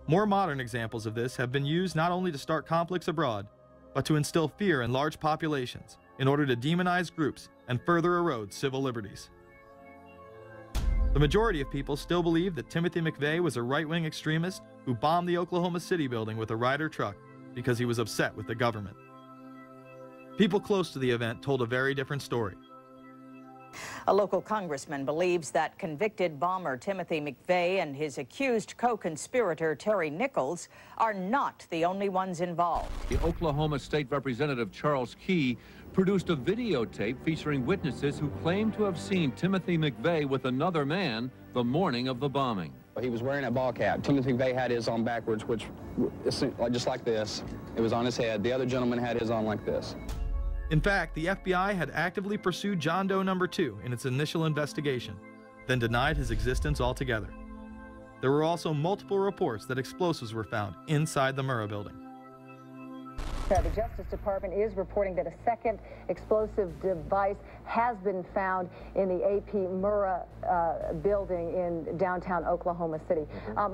More modern examples of this have been used not only to start conflicts abroad, but to instill fear in large populations in order to demonize groups and further erode civil liberties. The majority of people still believe that Timothy McVeigh was a right-wing extremist who bombed the Oklahoma City building with a Ryder truck because he was upset with the government. People close to the event told a very different story. A local congressman believes that convicted bomber Timothy McVeigh and his accused co-conspirator Terry Nichols are not the only ones involved. The Oklahoma State Representative Charles Key produced a videotape featuring witnesses who claim to have seen Timothy McVeigh with another man the morning of the bombing. He was wearing a ball cap. Timothy McVeigh had his on backwards, which just like this. It was on his head. The other gentleman had his on like this. In fact, the FBI had actively pursued John Doe No. 2 in its initial investigation, then denied his existence altogether. There were also multiple reports that explosives were found inside the Murrah building. The Justice Department is reporting that a second explosive device has been found in the AP Murrah building in downtown Oklahoma City.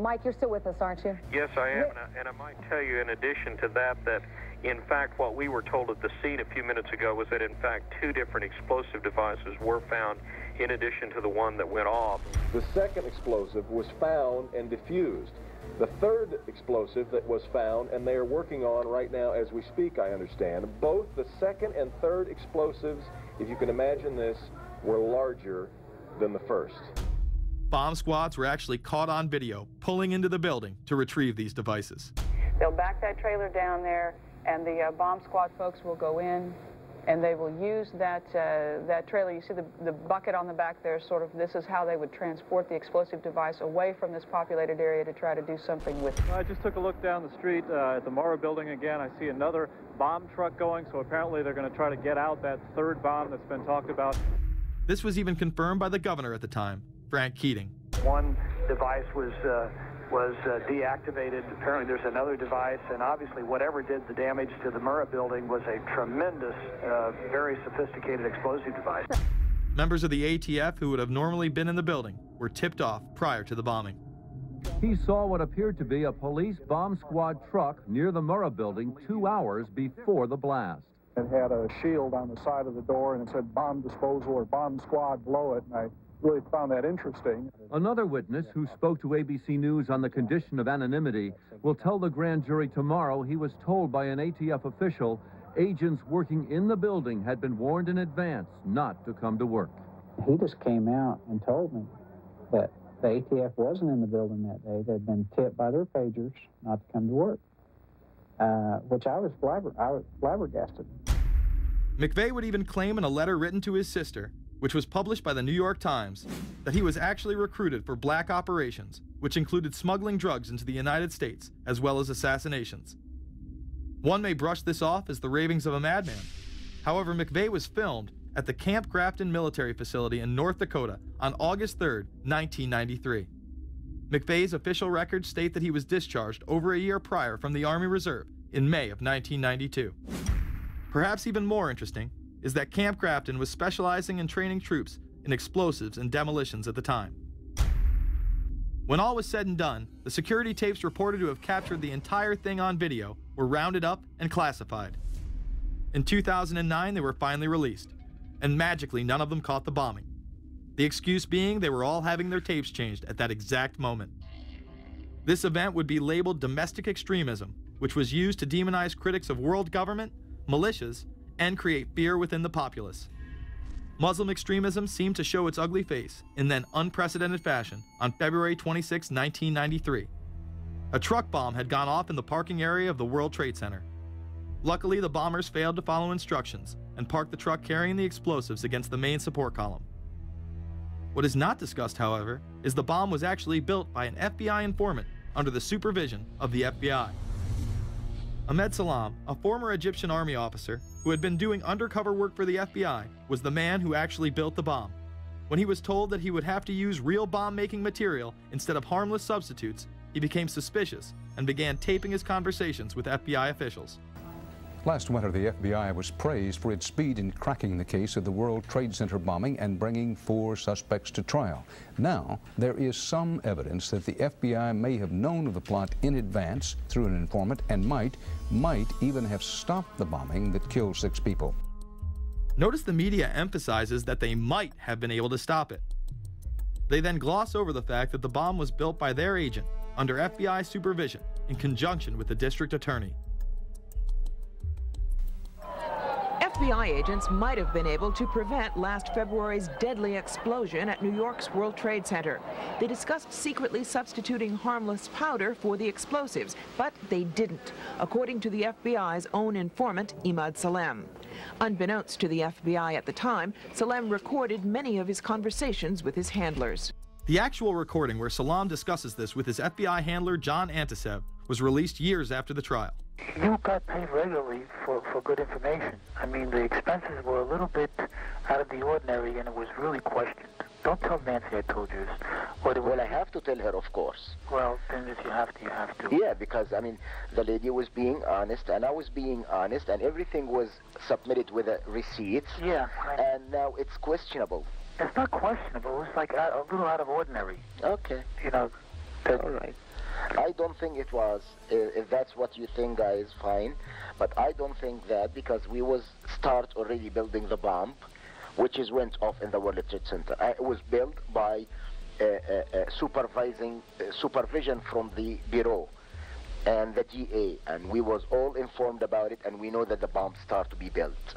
Mike, you're still with us, aren't you? Yes, I am, and I might tell you in addition to that, that in fact what we were told at the scene a few minutes ago was that in fact 2 different explosive devices were found in addition to the one that went off. The second explosive was found and diffused. The third explosive that was found, and they are working on right now as we speak, I understand, both the second and third explosives, if you can imagine this, were larger than the first. Bomb squads were actually caught on video pulling into the building to retrieve these devices. They'll back that trailer down there, and the bomb squad folks will go in, and they will use that trailer. You see the bucket on the back there, sort of, this is how they would transport the explosive device away from this populated area to try to do something with it. I just took a look down the street at the Murrah building again. I see another bomb truck going, so apparently they're going to try to get out that third bomb that's been talked about. This was even confirmed by the governor at the time, Frank Keating. One device was deactivated. Apparently there's another device, and obviously whatever did the damage to the Murrah building was a tremendous, very sophisticated explosive device. Members of the ATF who would have normally been in the building were tipped off prior to the bombing. He saw what appeared to be a police bomb squad truck near the Murrah building 2 hours before the blast. It had a shield on the side of the door, and it said bomb disposal or bomb squad below it, and I really found that interesting. Another witness who spoke to ABC News on the condition of anonymity will tell the grand jury tomorrow he was told by an ATF official agents working in the building had been warned in advance not to come to work. He just came out and told me that the ATF wasn't in the building that day. They'd been tipped by their pagers not to come to work, which I was flabbergasted. McVeigh would even claim in a letter written to his sister, which was published by the New York Times, that he was actually recruited for black operations, which included smuggling drugs into the United States, as well as assassinations. One may brush this off as the ravings of a madman. However, McVeigh was filmed at the Camp Grafton military facility in North Dakota on August 3, 1993. McVeigh's official records state that he was discharged over a year prior from the Army Reserve in May of 1992. Perhaps even more interesting is that Camp Grafton was specializing in training troops in explosives and demolitions at the time. When all was said and done, the security tapes reported to have captured the entire thing on video were rounded up and classified. In 2009, they were finally released, and magically none of them caught the bombing. The excuse being they were all having their tapes changed at that exact moment. This event would be labeled domestic extremism, which was used to demonize critics of world government, militias, and create fear within the populace. Muslim extremism seemed to show its ugly face in then unprecedented fashion on February 26, 1993. A truck bomb had gone off in the parking area of the World Trade Center. Luckily, the bombers failed to follow instructions and parked the truck carrying the explosives against the main support column. What is not discussed, however, is the bomb was actually built by an FBI informant under the supervision of the FBI. Ahmed Salam, a former Egyptian army officer who had been doing undercover work for the FBI, was the man who actually built the bomb. When he was told that he would have to use real bomb-making material instead of harmless substitutes, he became suspicious and began taping his conversations with FBI officials. Last winter, the FBI was praised for its speed in cracking the case of the World Trade Center bombing and bringing 4 suspects to trial. Now, there is some evidence that the FBI may have known of the plot in advance through an informant and might even have stopped the bombing that killed 6 people. Notice the media emphasizes that they might have been able to stop it. They then gloss over the fact that the bomb was built by their agent under FBI supervision in conjunction with the district attorney. FBI agents might have been able to prevent last February's deadly explosion at New York's World Trade Center. They discussed secretly substituting harmless powder for the explosives, but they didn't, according to the FBI's own informant, Imad Salem. Unbeknownst to the FBI at the time, Salem recorded many of his conversations with his handlers. The actual recording where Salem discusses this with his FBI handler, John Antisev, was released years after the trial. You got paid regularly for good information. I mean, the expenses were a little bit out of the ordinary, and it was really questioned. Don't tell Nancy I told you this. Well, I have to tell her, of course. Well, then if you have to, you have to. Yeah, because, I mean, the lady was being honest, and I was being honest, and everything was submitted with receipts. Yeah. And now it's questionable. It's not questionable. It's like a little out of ordinary. Okay. You know. All right. I don't think it was. If that's what you think, guys, fine. But I don't think that, because we was start already building the bomb, which is went off in the World Trade Center. It was built by supervision from the Bureau and the DA, and we was all informed about it, and we know that the bomb start to be built.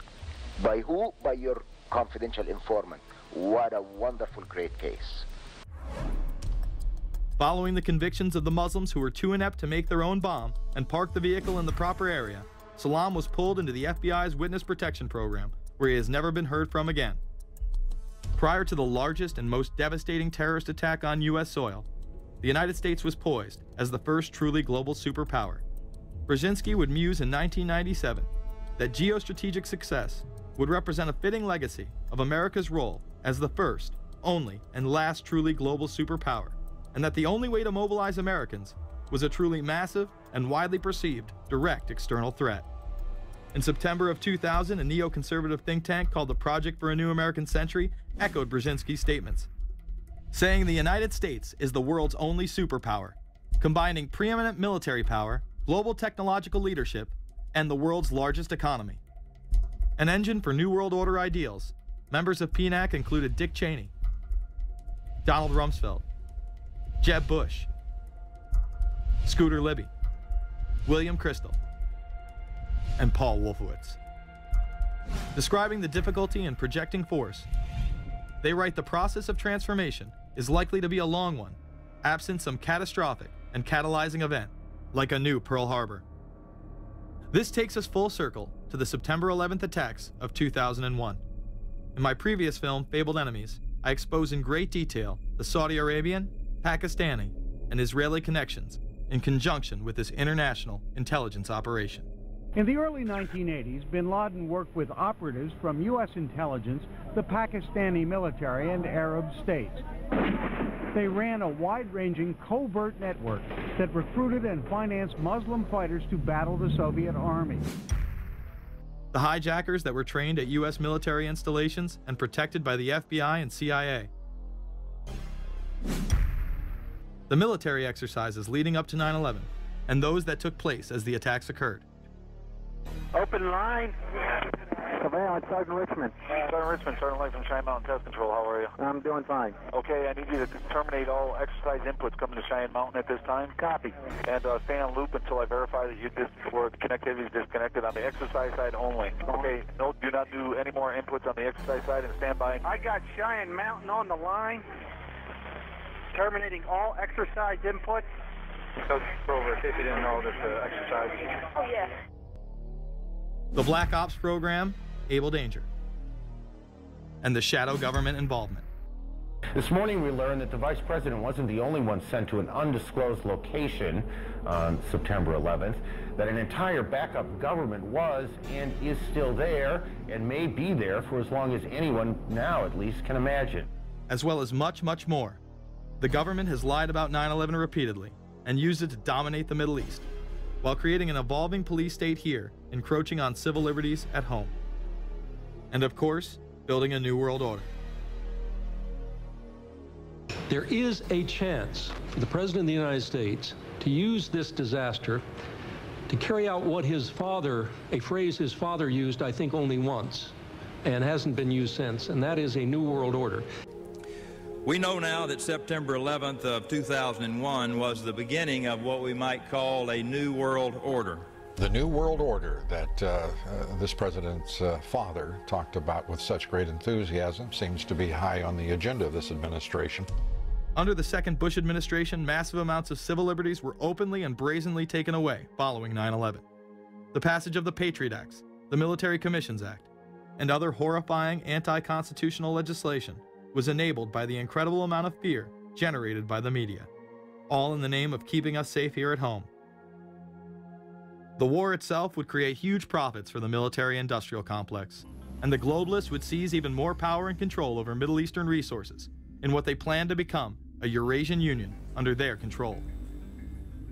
By who? By your confidential informant. What a wonderful, great case. Following the convictions of the Muslims who were too inept to make their own bomb and park the vehicle in the proper area, Salem was pulled into the FBI's Witness Protection Program, where he has never been heard from again. Prior to the largest and most devastating terrorist attack on U.S. soil, the United States was poised as the first truly global superpower. Brzezinski would muse in 1997 that geostrategic success would represent a fitting legacy of America's role as the first, only, and last truly global superpower, and that the only way to mobilize Americans was a truly massive and widely perceived direct external threat. In September of 2000, a neoconservative think tank called the Project for a New American Century echoed Brzezinski's statements, saying the United States is the world's only superpower, combining preeminent military power, global technological leadership, and the world's largest economy. An engine for New World Order ideals, members of PNAC included Dick Cheney, Donald Rumsfeld, Jeb Bush, Scooter Libby, William Kristol, and Paul Wolfowitz. Describing the difficulty in projecting force, they write the process of transformation is likely to be a long one, absent some catastrophic and catalyzing event, like a new Pearl Harbor. This takes us full circle to the September 11th attacks of 2001. In my previous film, Fabled Enemies, I expose in great detail the Saudi Arabian, Pakistani, and Israeli connections in conjunction with this international intelligence operation. In the early 1980s, bin Laden worked with operatives from U.S. intelligence, the Pakistani military, and Arab states. They ran a wide-ranging covert network that recruited and financed Muslim fighters to battle the Soviet army. The hijackers that were trained at U.S. military installations and protected by the FBI and CIA. The military exercises leading up to 9/11, and those that took place as the attacks occurred. Open line. Command, Sergeant Richmond. Sergeant Richmond, Sergeant Light from Cheyenne Mountain Test Control. How are you? I'm doing fine. Okay, I need you to terminate all exercise inputs coming to Cheyenne Mountain at this time. Copy. And stay on loop until I verify that you connectivity is disconnected on the exercise side only. Okay, no, do not do any more inputs on the exercise side and stand by. I got Cheyenne Mountain on the line. Terminating all exercise inputs. So, over, in case you didn't know, this exercise. Oh, yeah. The Black Ops program, Able Danger, and the shadow government involvement. This morning we learned that the Vice President wasn't the only one sent to an undisclosed location on September 11th, that an entire backup government was and is still there and may be there for as long as anyone now at least can imagine. As well as much, much more. The government has lied about 9/11 repeatedly and used it to dominate the Middle East, while creating an evolving police state here, encroaching on civil liberties at home. And of course, building a new world order. There is a chance for the President of the United States to use this disaster to carry out what his father, a phrase his father used, I think, only once, and hasn't been used since, and that is a new world order. We know now that September 11th of 2001 was the beginning of what we might call a new world order. The new world order that this president's father talked about with such great enthusiasm seems to be high on the agenda of this administration. Under the second Bush administration, massive amounts of civil liberties were openly and brazenly taken away following 9/11. The passage of the Patriot Acts, the Military Commissions Act, and other horrifying anti-constitutional legislation was enabled by the incredible amount of fear generated by the media, all in the name of keeping us safe here at home. The war itself would create huge profits for the military-industrial complex, and the globalists would seize even more power and control over Middle Eastern resources in what they planned to become a Eurasian Union under their control.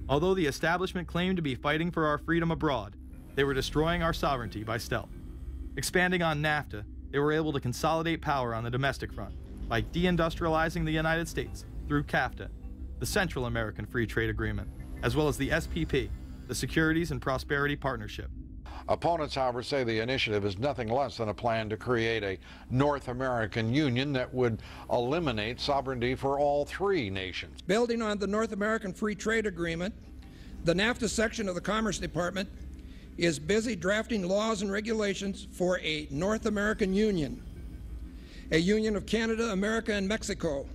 Although the establishment claimed to be fighting for our freedom abroad, they were destroying our sovereignty by stealth. Expanding on NAFTA, they were able to consolidate power on the domestic front by deindustrializing the United States through CAFTA, the Central American Free Trade Agreement, as well as the SPP, the Securities and Prosperity Partnership. Opponents, however, say the initiative is nothing less than a plan to create a North American Union that would eliminate sovereignty for all three nations. Building on the North American Free Trade Agreement, the NAFTA section of the Commerce Department is busy drafting laws and regulations for a North American Union, a union of Canada, America, and Mexico.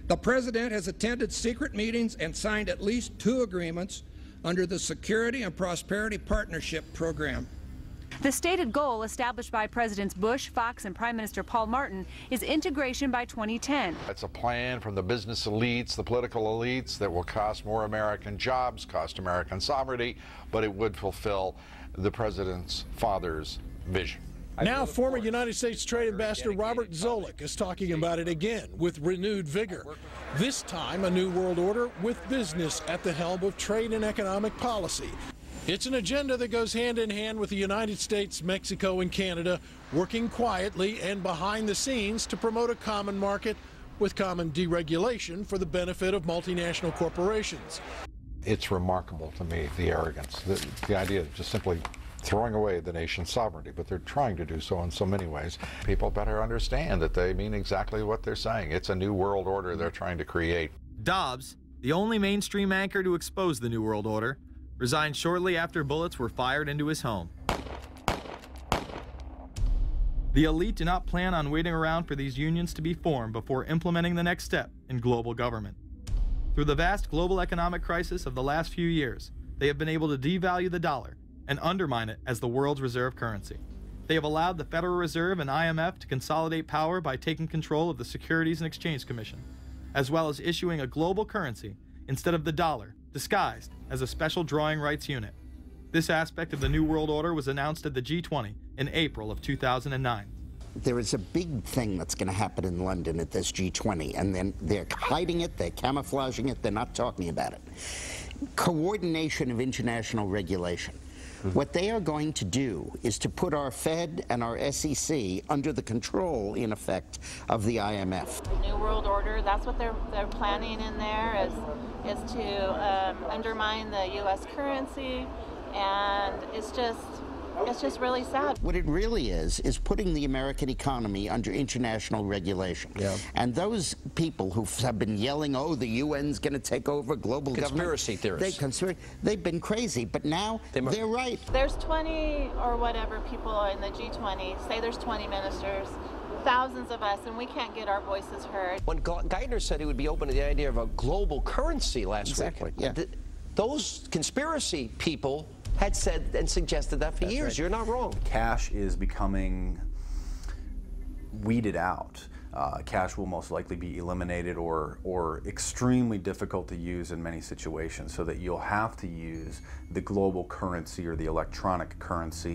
The President has attended secret meetings and signed at least 2 agreements under the Security and Prosperity Partnership Program. The stated goal established by Presidents Bush, Fox, and Prime Minister Paul Martin is integration by 2010. It's a plan from the business elites, the political elites, that will cost more American jobs, cost American sovereignty, but it would fulfill the President's father's vision. Now, former United States Trade Ambassador Robert Zoellick is talking about it again with renewed vigor. This time, a new world order with business at the helm of trade and economic policy. It's an agenda that goes hand in hand with the United States, Mexico, and Canada, working quietly and behind the scenes to promote a common market with common deregulation for the benefit of multinational corporations. It's remarkable to me, the arrogance, the idea of just simply throwing away the nation's sovereignty, but they're trying to do so in so many ways. People better understand that they mean exactly what they're saying. It's a new world order they're trying to create. Dobbs, the only mainstream anchor to expose the new world order, resigned shortly after bullets were fired into his home. The elite do not plan on waiting around for these unions to be formed before implementing the next step in global government. Through the vast global economic crisis of the last few years, they have been able to devalue the dollar and undermine it as the world's reserve currency. They have allowed the Federal Reserve and IMF to consolidate power by taking control of the Securities and Exchange Commission, as well as issuing a global currency instead of the dollar, disguised as a special drawing rights unit. This aspect of the New World Order was announced at the G20 in April of 2009. There is a big thing that's going to happen in London at this G20, and then they're hiding it, they're camouflaging it, they're not talking about it. Coordination of international regulation. What they are going to do is to put our Fed and our SEC under the control, in effect, of the IMF. New World Order, that's what they're planning in there, is to undermine the U.S. currency, and it's just really sad. What it really is putting the American economy under international regulation. Yeah. And those people who have been yelling, oh, the UN's going to take over global conspiracy government. Theorists. They've been crazy, but now they're right. There's 20 or whatever people in the G20, say there's 20 ministers, thousands of us, and we can't get our voices heard. When Geithner said he would be open to the idea of a global currency last week, yeah. Those conspiracy people had said and suggested that for years. Right. You're not wrong. Cash is becoming weeded out. Cash will most likely be eliminated or extremely difficult to use in many situations, so that you'll have to use the global currency or the electronic currency.